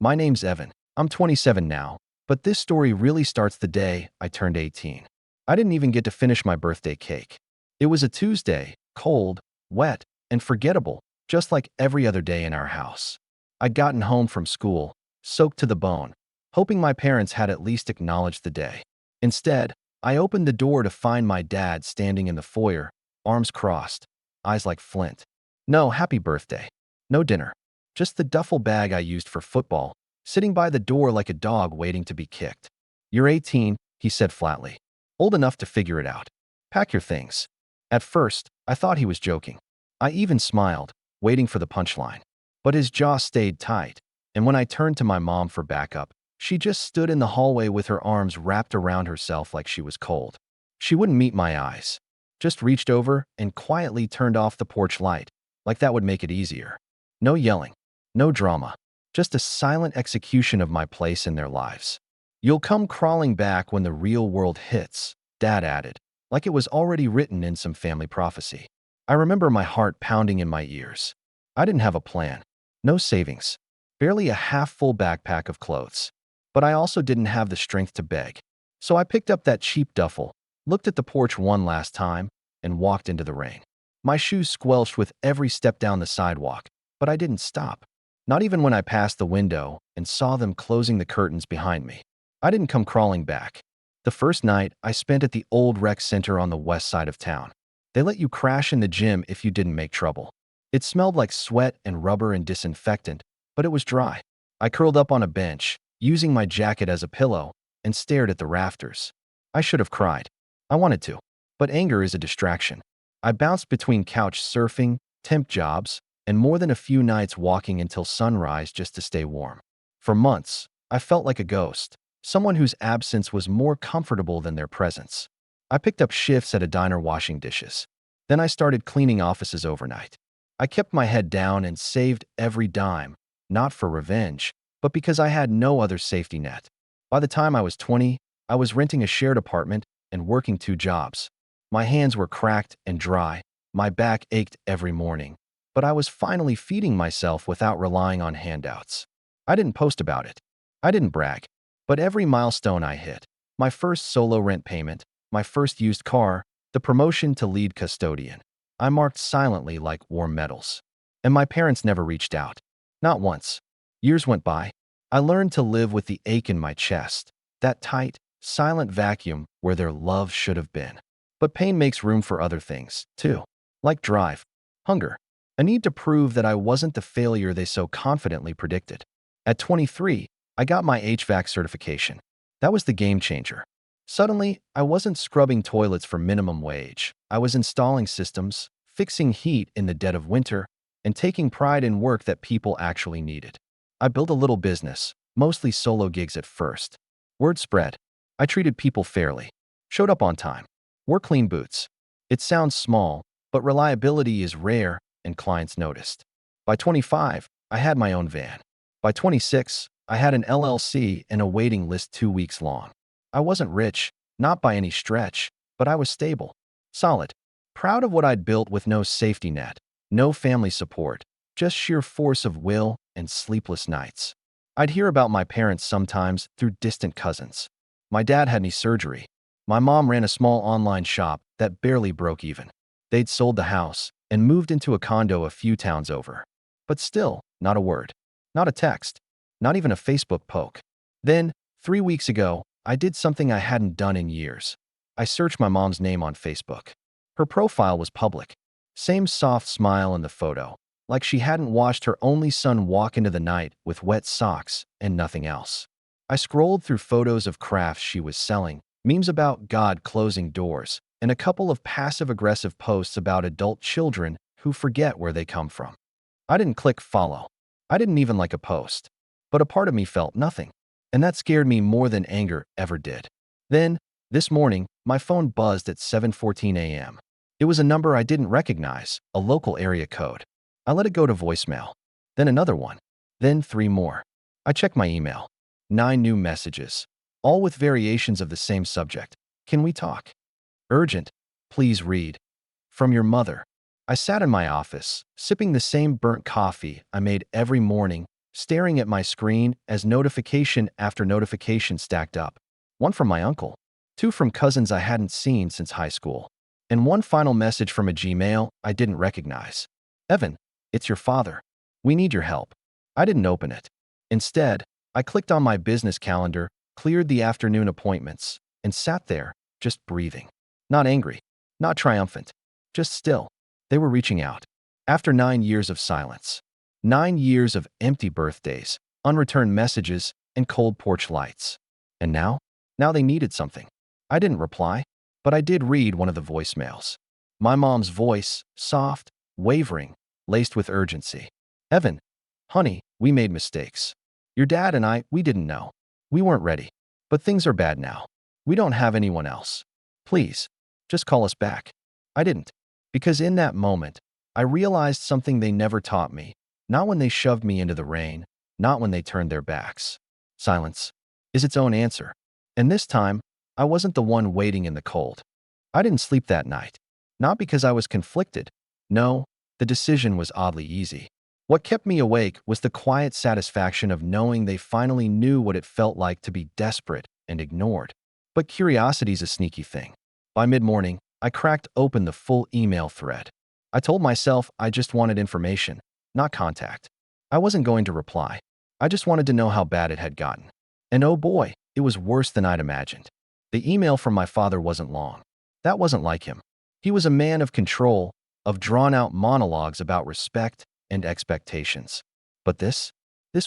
My name's Evan. I'm 27 now, but this story really starts the day I turned 18. I didn't even get to finish my birthday cake. It was a Tuesday, cold, wet, and forgettable, just like every other day in our house. I'd gotten home from school, soaked to the bone, hoping my parents had at least acknowledged the day. Instead, I opened the door to find my dad standing in the foyer, arms crossed, eyes like flint. No happy birthday. No dinner. Just the duffel bag I used for football, sitting by the door like a dog waiting to be kicked. "You're 18, he said flatly. "Old enough to figure it out. Pack your things." At first, I thought he was joking. I even smiled, waiting for the punchline. But his jaw stayed tight, and when I turned to my mom for backup, she just stood in the hallway with her arms wrapped around herself like she was cold. She wouldn't meet my eyes, just reached over and quietly turned off the porch light, like that would make it easier. No yelling, no drama, just a silent execution of my place in their lives. "You'll come crawling back when the real world hits," Dad added, like it was already written in some family prophecy. I remember my heart pounding in my ears. I didn't have a plan, no savings, barely a half-full backpack of clothes. But I also didn't have the strength to beg. So I picked up that cheap duffel, looked at the porch one last time, and walked into the rain. My shoes squelched with every step down the sidewalk, but I didn't stop. Not even when I passed the window and saw them closing the curtains behind me. I didn't come crawling back. The first night, I spent at the old rec center on the west side of town. They let you crash in the gym if you didn't make trouble. It smelled like sweat and rubber and disinfectant, but it was dry. I curled up on a bench, using my jacket as a pillow, and stared at the rafters. I should have cried. I wanted to. But anger is a distraction. I bounced between couch surfing, temp jobs, and more than a few nights walking until sunrise just to stay warm. For months, I felt like a ghost, someone whose absence was more comfortable than their presence. I picked up shifts at a diner washing dishes. Then I started cleaning offices overnight. I kept my head down and saved every dime, not for revenge, but because I had no other safety net. By the time I was 20, I was renting a shared apartment and working 2 jobs. My hands were cracked and dry, my back ached every morning, but I was finally feeding myself without relying on handouts. I didn't post about it. I didn't brag. But every milestone I hit, my first solo rent payment, my first used car, the promotion to lead custodian, I marked silently like war medals. And my parents never reached out. Not once. Years went by. I learned to live with the ache in my chest, that tight, silent vacuum where their love should have been. But pain makes room for other things, too. Like drive, hunger, a need to prove that I wasn't the failure they so confidently predicted. At 23, I got my HVAC certification. That was the game changer. Suddenly, I wasn't scrubbing toilets for minimum wage. I was installing systems, fixing heat in the dead of winter, and taking pride in work that people actually needed. I built a little business, mostly solo gigs at first. Word spread. I treated people fairly, showed up on time, wore clean boots. It sounds small, but reliability is rare, and clients noticed. By 25, I had my own van. By 26, I had an LLC and a waiting list 2 weeks long. I wasn't rich, not by any stretch, but I was stable, solid, proud of what I'd built with no safety net, no family support, just sheer force of will and sleepless nights. I'd hear about my parents sometimes through distant cousins. My dad had knee surgery. My mom ran a small online shop that barely broke even. They'd sold the house and moved into a condo a few towns over. But still, not a word, not a text, not even a Facebook poke. Then, 3 weeks ago, I did something I hadn't done in years. I searched my mom's name on Facebook. Her profile was public. Same soft smile in the photo, like she hadn't watched her only son walk into the night with wet socks and nothing else. I scrolled through photos of crafts she was selling, memes about God closing doors, and a couple of passive-aggressive posts about adult children who forget where they come from. I didn't click follow. I didn't even like a post. But a part of me felt nothing. And that scared me more than anger ever did. Then, this morning, my phone buzzed at 7:14 a.m. It was a number I didn't recognize, a local area code. I let it go to voicemail. Then another one. Then 3 more. I checked my email. 9 new messages, all with variations of the same subject. Can we talk? Urgent. Please read. From your mother. I sat in my office, sipping the same burnt coffee I made every morning, staring at my screen as notification after notification stacked up. One from my uncle, two from cousins I hadn't seen since high school, and one final message from a Gmail I didn't recognize. Evan, it's your father. We need your help. I didn't open it. Instead, I clicked on my business calendar, cleared the afternoon appointments, and sat there, just breathing. Not angry, not triumphant, just still. They were reaching out. After 9 years of silence. 9 years of empty birthdays, unreturned messages, and cold porch lights. And now? Now they needed something. I didn't reply, but I did read one of the voicemails. My mom's voice, soft, wavering, laced with urgency. Evan, honey, we made mistakes. Your dad and I, we didn't know. We weren't ready. But things are bad now. We don't have anyone else. Please, just call us back. I didn't. Because in that moment, I realized something they never taught me. Not when they shoved me into the rain, not when they turned their backs. Silence is its own answer. And this time, I wasn't the one waiting in the cold. I didn't sleep that night. Not because I was conflicted. No, the decision was oddly easy. What kept me awake was the quiet satisfaction of knowing they finally knew what it felt like to be desperate and ignored. But curiosity's a sneaky thing. By mid-morning, I cracked open the full email thread. I told myself I just wanted information, not contact. I wasn't going to reply. I just wanted to know how bad it had gotten. And oh boy, it was worse than I'd imagined. The email from my father wasn't long. That wasn't like him. He was a man of control, of drawn-out monologues about respect and expectations. But this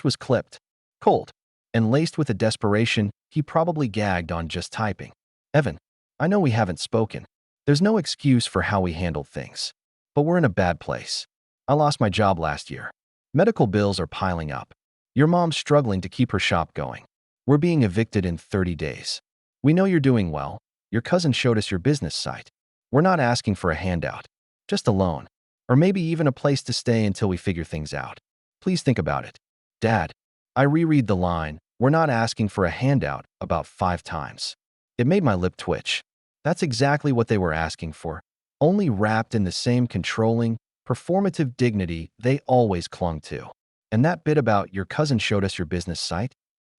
was clipped, cold, and laced with a desperation he probably gagged on just typing. Evan, I know we haven't spoken. There's no excuse for how we handled things. But we're in a bad place. I lost my job last year. Medical bills are piling up. Your mom's struggling to keep her shop going. We're being evicted in 30 days. We know you're doing well. Your cousin showed us your business site. We're not asking for a handout, just a loan, or maybe even a place to stay until we figure things out. Please think about it. Dad, I reread the line, "We're not asking for a handout," about 5 times. It made my lip twitch. That's exactly what they were asking for, only wrapped in the same controlling, performative dignity they always clung to. And that bit about "your cousin showed us your business site"?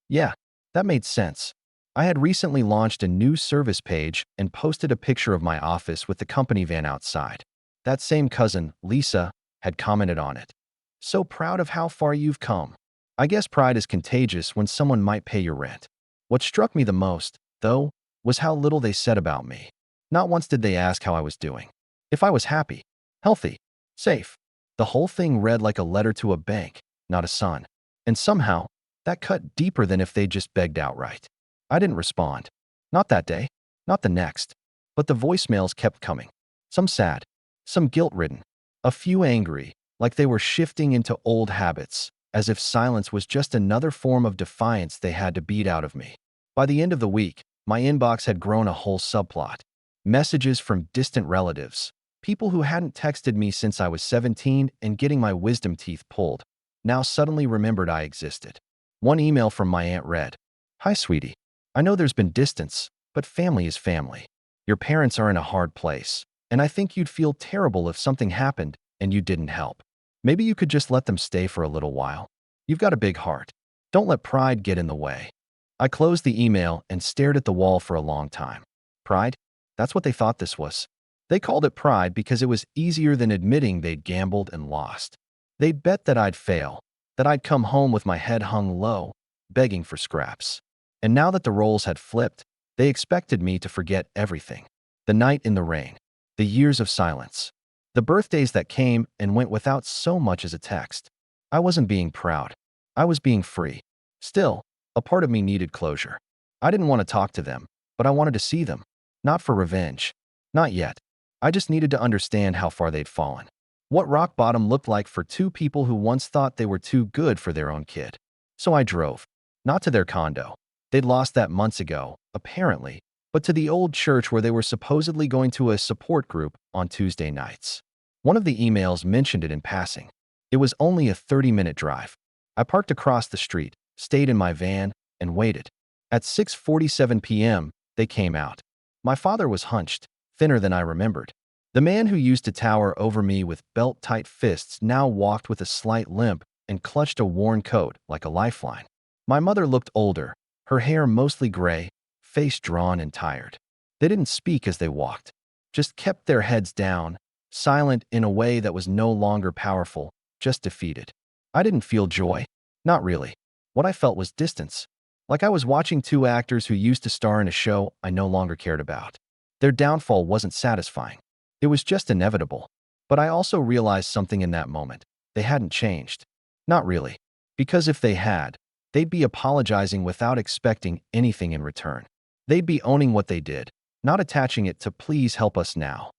Yeah, that made sense. I had recently launched a new service page and posted a picture of my office with the company van outside. That same cousin, Lisa, had commented on it. "So proud of how far you've come." I guess pride is contagious when someone might pay your rent. What struck me the most, though, was how little they said about me. Not once did they ask how I was doing. If I was happy, healthy, safe. The whole thing read like a letter to a bank, not a son. And somehow, that cut deeper than if they just begged outright. I didn't respond. Not that day, not the next. But the voicemails kept coming. Some sad, some guilt-ridden, a few angry, like they were shifting into old habits, as if silence was just another form of defiance they had to beat out of me. By the end of the week, my inbox had grown a whole subplot. Messages from distant relatives, people who hadn't texted me since I was 17 and getting my wisdom teeth pulled, now suddenly remembered I existed. One email from my aunt read, "Hi, sweetie. I know there's been distance, but family is family. Your parents are in a hard place, and I think you'd feel terrible if something happened and you didn't help. Maybe you could just let them stay for a little while. You've got a big heart. Don't let pride get in the way." I closed the email and stared at the wall for a long time. Pride? That's what they thought this was. They called it pride because it was easier than admitting they'd gambled and lost. They'd bet that I'd fail, that I'd come home with my head hung low, begging for scraps. And now that the roles had flipped, they expected me to forget everything. The night in the rain, the years of silence, the birthdays that came and went without so much as a text. I wasn't being proud. I was being free. Still, a part of me needed closure. I didn't want to talk to them, but I wanted to see them. Not for revenge. Not yet. I just needed to understand how far they'd fallen. What rock bottom looked like for two people who once thought they were too good for their own kid. So I drove. Not to their condo. They'd lost that months ago, apparently, but to the old church where they were supposedly going to a support group on Tuesday nights. One of the emails mentioned it in passing. It was only a 30-minute drive. I parked across the street, stayed in my van, and waited. At 6:47 p.m., they came out. My father was hunched, thinner than I remembered. The man who used to tower over me with belt-tight fists now walked with a slight limp, and clutched a worn coat like a lifeline. My mother looked older, her hair mostly gray, face drawn and tired. They didn't speak as they walked, just kept their heads down, silent in a way that was no longer powerful, just defeated. I didn't feel joy. Not really. What I felt was distance, like I was watching two actors who used to star in a show I no longer cared about. Their downfall wasn't satisfying. It was just inevitable. But I also realized something in that moment. They hadn't changed. Not really. Because if they had, they'd be apologizing without expecting anything in return. They'd be owning what they did, not attaching it to "please help us now."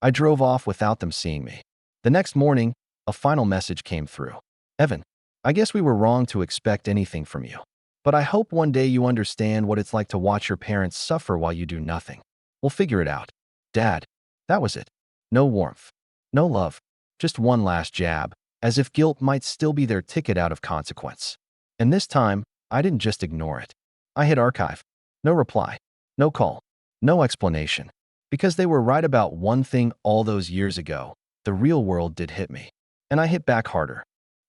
I drove off without them seeing me. The next morning, a final message came through. "Evan, I guess we were wrong to expect anything from you. But I hope one day you understand what it's like to watch your parents suffer while you do nothing. We'll figure it out. Dad." That was it. No warmth. No love. Just one last jab, as if guilt might still be their ticket out of consequence. And this time, I didn't just ignore it. I hit archive. No reply. No call. No explanation. Because they were right about one thing all those years ago. The real world did hit me. And I hit back harder.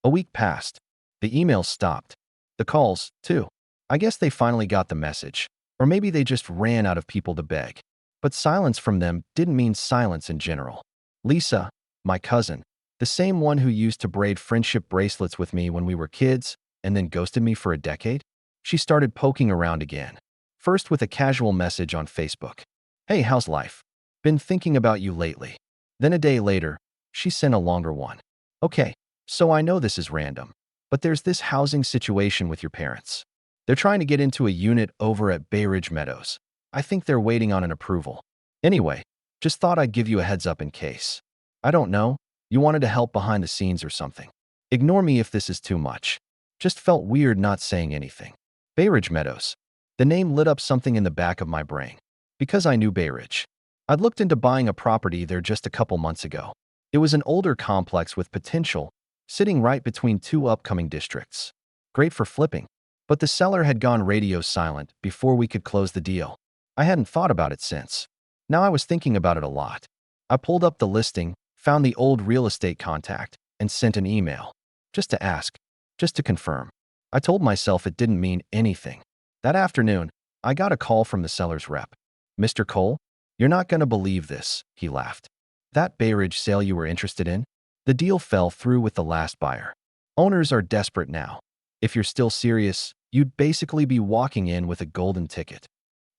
A week passed. The emails stopped. The calls, too. I guess they finally got the message. Or maybe they just ran out of people to beg. But silence from them didn't mean silence in general. Lisa, my cousin, the same one who used to braid friendship bracelets with me when we were kids and then ghosted me for a decade, she started poking around again. First with a casual message on Facebook. "Hey, how's life? Been thinking about you lately." Then a day later, she sent a longer one. "Okay, so I know this is random, but there's this housing situation with your parents. They're trying to get into a unit over at Bay Ridge Meadows. I think they're waiting on an approval. Anyway, just thought I'd give you a heads up in case. I don't know, you wanted to help behind the scenes or something. Ignore me if this is too much. Just felt weird not saying anything." Bay Ridge Meadows. The name lit up something in the back of my brain. Because I knew Bay Ridge. I'd looked into buying a property there just a couple months ago. It was an older complex with potential, sitting right between two upcoming districts. Great for flipping. But the seller had gone radio silent before we could close the deal. I hadn't thought about it since. Now I was thinking about it a lot. I pulled up the listing, found the old real estate contact, and sent an email. Just to ask. Just to confirm. I told myself it didn't mean anything. That afternoon, I got a call from the seller's rep. "Mr. Cole, you're not going to believe this," he laughed. "That Bay Ridge sale you were interested in? The deal fell through with the last buyer. Owners are desperate now. If you're still serious, you'd basically be walking in with a golden ticket."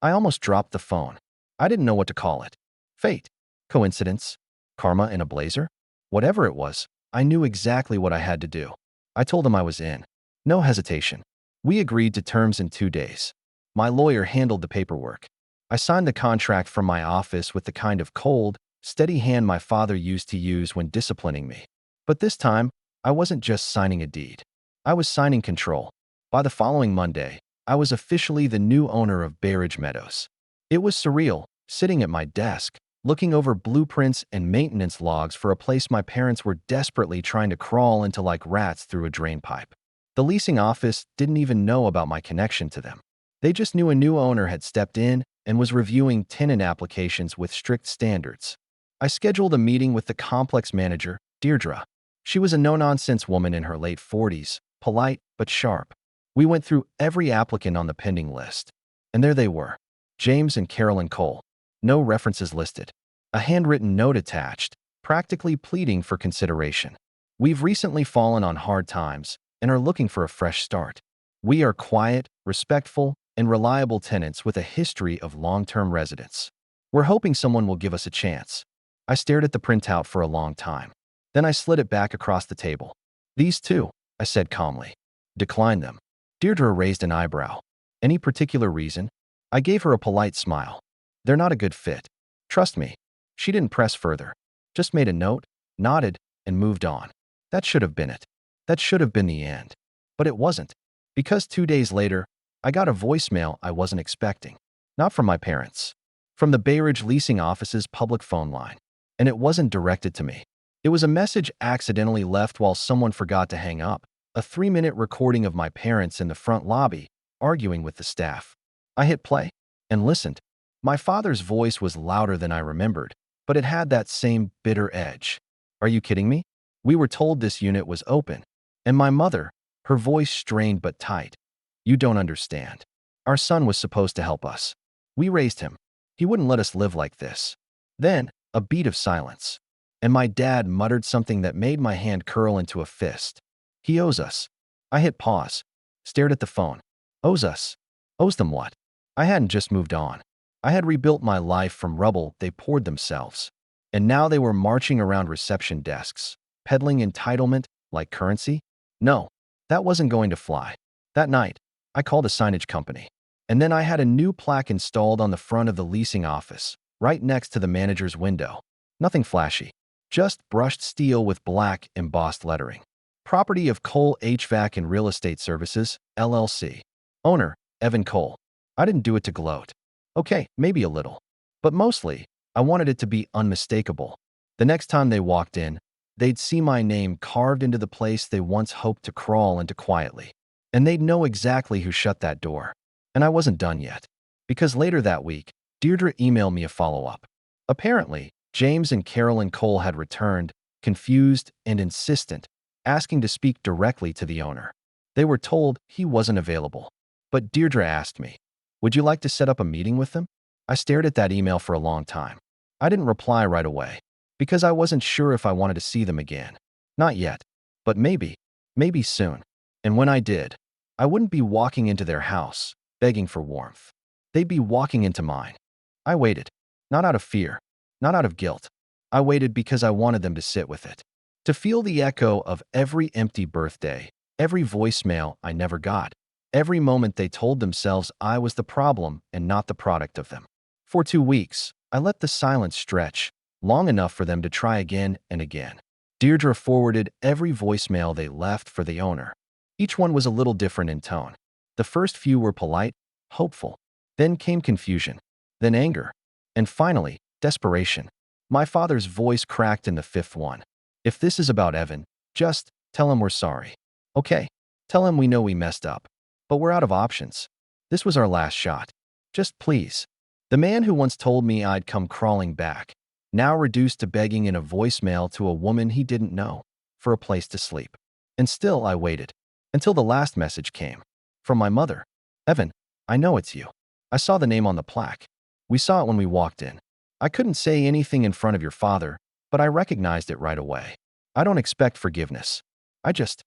I almost dropped the phone. I didn't know what to call it. Fate? Coincidence? Karma in a blazer? Whatever it was, I knew exactly what I had to do. I told him I was in. No hesitation. We agreed to terms in 2 days. My lawyer handled the paperwork. I signed the contract from my office with the kind of cold, steady hand my father used to use when disciplining me. But this time, I wasn't just signing a deed. I was signing control. By the following Monday, I was officially the new owner of Bay Ridge Meadows. It was surreal, sitting at my desk, looking over blueprints and maintenance logs for a place my parents were desperately trying to crawl into like rats through a drain pipe. The leasing office didn't even know about my connection to them. They just knew a new owner had stepped in and was reviewing tenant applications with strict standards. I scheduled a meeting with the complex manager, Deirdre. She was a no-nonsense woman in her late 40s, polite but sharp. We went through every applicant on the pending list. And there they were. James and Carolyn Cole. No references listed. A handwritten note attached, practically pleading for consideration. "We've recently fallen on hard times and are looking for a fresh start. We are quiet, respectful, and reliable tenants with a history of long-term residence. We're hoping someone will give us a chance." I stared at the printout for a long time. Then I slid it back across the table. "These two," I said calmly. "Decline them." Deirdre raised an eyebrow. "Any particular reason?" I gave her a polite smile. "They're not a good fit. Trust me." She didn't press further. Just made a note, nodded, and moved on. That should have been it. That should have been the end. But it wasn't. Because 2 days later, I got a voicemail I wasn't expecting. Not from my parents. From the Bay Ridge leasing office's public phone line. And it wasn't directed to me. It was a message accidentally left while someone forgot to hang up. A 3-minute recording of my parents in the front lobby, arguing with the staff. I hit play and listened. My father's voice was louder than I remembered, but it had that same bitter edge. "Are you kidding me? We were told this unit was open. And my mother, her voice strained but tight. You don't understand. Our son was supposed to help us. We raised him. He wouldn't let us live like this. Then, a beat of silence. And my dad muttered something that made my hand curl into a fist. He owes us. I hit pause, stared at the phone. Owes us? Owes them what? I hadn't just moved on. I had rebuilt my life from rubble they poured themselves. And now they were marching around reception desks, peddling entitlement like currency? No, that wasn't going to fly. That night, I called a signage company. And then I had a new plaque installed on the front of the leasing office, right next to the manager's window. Nothing flashy, just brushed steel with black embossed lettering. Property of Cole HVAC and Real Estate Services, LLC. Owner, Evan Cole. I didn't do it to gloat. Okay, maybe a little. But mostly, I wanted it to be unmistakable. The next time they walked in, they'd see my name carved into the place they once hoped to crawl into quietly. And they'd know exactly who shut that door. And I wasn't done yet. Because later that week, Deirdre emailed me a follow-up. Apparently, James and Carolyn Cole had returned, confused and insistent, asking to speak directly to the owner. They were told he wasn't available. But Deirdre asked me, would you like to set up a meeting with them? I stared at that email for a long time. I didn't reply right away, because I wasn't sure if I wanted to see them again. Not yet, but maybe soon. And when I did, I wouldn't be walking into their house, begging for warmth. They'd be walking into mine. I waited, not out of fear, not out of guilt. I waited because I wanted them to sit with it, to feel the echo of every empty birthday, every voicemail I never got, every moment they told themselves I was the problem and not the product of them. For 2 weeks, I let the silence stretch, long enough for them to try again and again. Deirdre forwarded every voicemail they left for the owner. Each one was a little different in tone. The first few were polite, hopeful. Then came confusion, then anger, and finally, desperation. My father's voice cracked in the fifth one. If this is about Evan, just tell him we're sorry. Okay, tell him we know we messed up. But we're out of options. This was our last shot. Just please. The man who once told me I'd come crawling back, now reduced to begging in a voicemail to a woman he didn't know, for a place to sleep. And still I waited, until the last message came. From my mother. Evan, I know it's you. I saw the name on the plaque. We saw it when we walked in. I couldn't say anything in front of your father, but I recognized it right away. I don't expect forgiveness. I just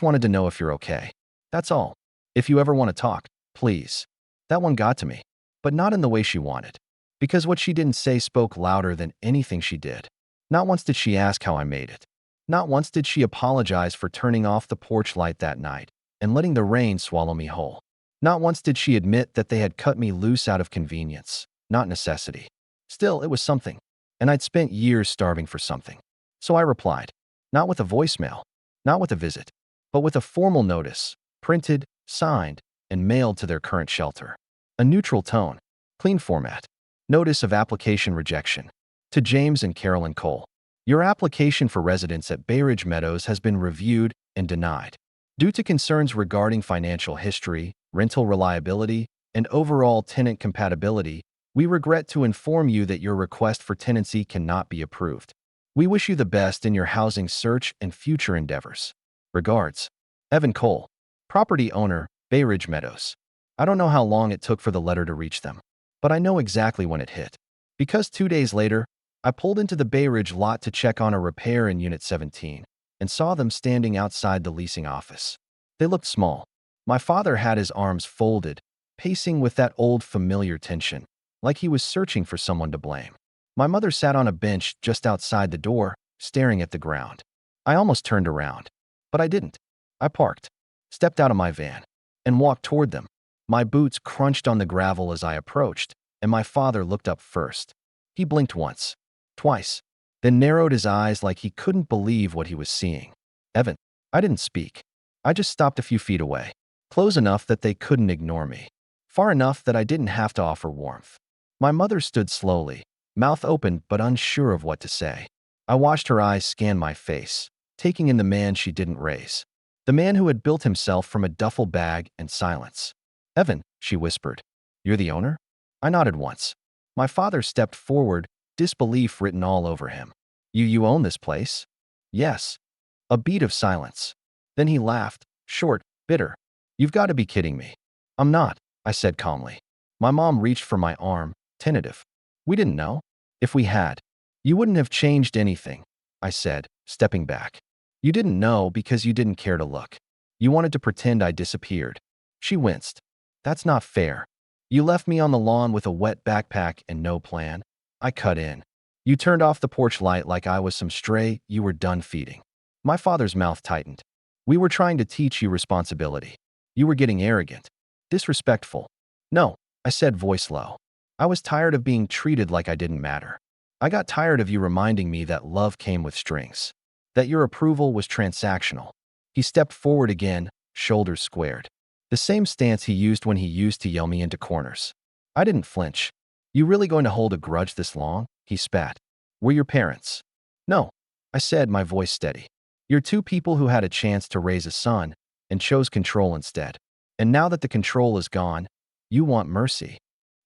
wanted to know if you're okay. That's all. If you ever want to talk, please. That one got to me, but not in the way she wanted. Because what she didn't say spoke louder than anything she did. Not once did she ask how I made it. Not once did she apologize for turning off the porch light that night and letting the rain swallow me whole. Not once did she admit that they had cut me loose out of convenience, not necessity. Still, it was something, and I'd spent years starving for something. So I replied, not with a voicemail, not with a visit, but with a formal notice, printed, signed, and mailed to their current shelter. A neutral tone, clean format. Notice of application rejection. To James and Carolyn Cole. Your application for residence at Bay Ridge Meadows has been reviewed and denied. Due to concerns regarding financial history, rental reliability, and overall tenant compatibility, we regret to inform you that your request for tenancy cannot be approved. We wish you the best in your housing search and future endeavors. Regards, Evan Cole, property owner, Bay Ridge Meadows. I don't know how long it took for the letter to reach them, but I know exactly when it hit. Because 2 days later, I pulled into the Bay Ridge lot to check on a repair in Unit 17 and saw them standing outside the leasing office. They looked small. My father had his arms folded, pacing with that old familiar tension, like he was searching for someone to blame. My mother sat on a bench just outside the door, staring at the ground. I almost turned around, but I didn't. I parked, stepped out of my van, and walked toward them. My boots crunched on the gravel as I approached, and my father looked up first. He blinked once, twice, then narrowed his eyes like he couldn't believe what he was seeing. Evan, I didn't speak. I just stopped a few feet away, close enough that they couldn't ignore me, far enough that I didn't have to offer warmth. My mother stood slowly, mouth open but unsure of what to say. I watched her eyes scan my face, taking in the man she didn't raise, the man who had built himself from a duffel bag and silence. Evan, she whispered, you're the owner? I nodded once. My father stepped forward, disbelief written all over him. You own this place? Yes. A beat of silence. Then he laughed, short, bitter. You've got to be kidding me. I'm not, I said calmly. My mom reached for my arm, tentative. We didn't know. If we had, you wouldn't have changed anything, I said, stepping back. You didn't know because you didn't care to look. You wanted to pretend I disappeared. She winced. That's not fair. You left me on the lawn with a wet backpack and no plan. I cut in. You turned off the porch light like I was some stray you were done feeding. My father's mouth tightened. We were trying to teach you responsibility. You were getting arrogant. Disrespectful. No, I said, voice low. I was tired of being treated like I didn't matter. I got tired of you reminding me that love came with strings. That your approval was transactional. He stepped forward again, shoulders squared. The same stance he used when he used to yell me into corners. I didn't flinch. You really going to hold a grudge this long? He spat. Were your parents? No, I said, my voice steady. You're two people who had a chance to raise a son and chose control instead. And now that the control is gone, you want mercy.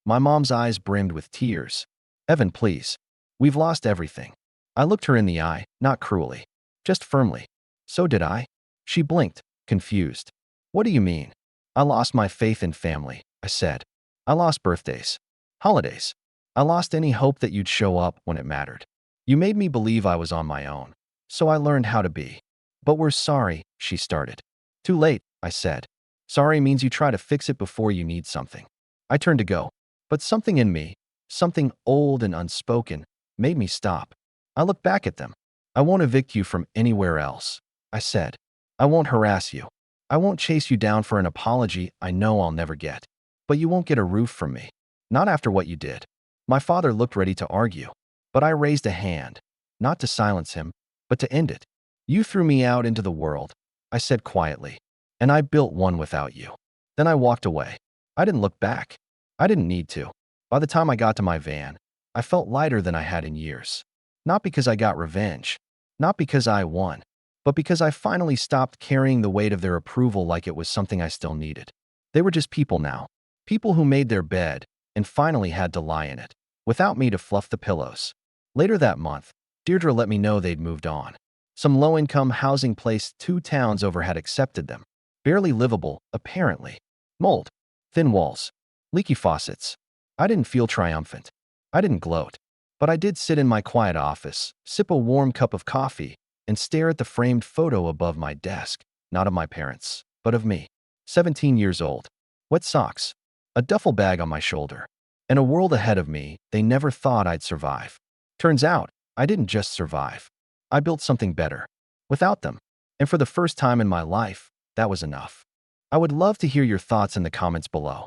My mom's eyes brimmed with tears. Evan, please. We've lost everything. I looked her in the eye, not cruelly, just firmly. So did I. She blinked, confused. What do you mean? I lost my faith in family, I said. I lost birthdays, holidays. I lost any hope that you'd show up when it mattered. You made me believe I was on my own, so I learned how to be. But we're sorry, she started. Too late, I said. Sorry means you try to fix it before you need something. I turned to go, but something in me, something old and unspoken, made me stop. I looked back at them. I won't evict you from anywhere else, I said. I won't harass you. I won't chase you down for an apology I know I'll never get. But you won't get a roof from me. Not after what you did. My father looked ready to argue, but I raised a hand, not to silence him, but to end it. You threw me out into the world, I said quietly, and I built one without you. Then I walked away. I didn't look back. I didn't need to. By the time I got to my van, I felt lighter than I had in years. Not because I got revenge, not because I won, but because I finally stopped carrying the weight of their approval like it was something I still needed. They were just people now, people who made their bed and finally had to lie in it, without me to fluff the pillows. Later that month, Deirdre let me know they'd moved on. Some low-income housing place 2 towns over had accepted them. Barely livable, apparently. Mold, thin walls, leaky faucets. I didn't feel triumphant. I didn't gloat. But I did sit in my quiet office, sip a warm cup of coffee, and stare at the framed photo above my desk, not of my parents, but of me. 17 years old. Wet socks. A duffel bag on my shoulder. And a world ahead of me they never thought I'd survive. Turns out, I didn't just survive. I built something better. Without them. And for the first time in my life, that was enough. I would love to hear your thoughts in the comments below.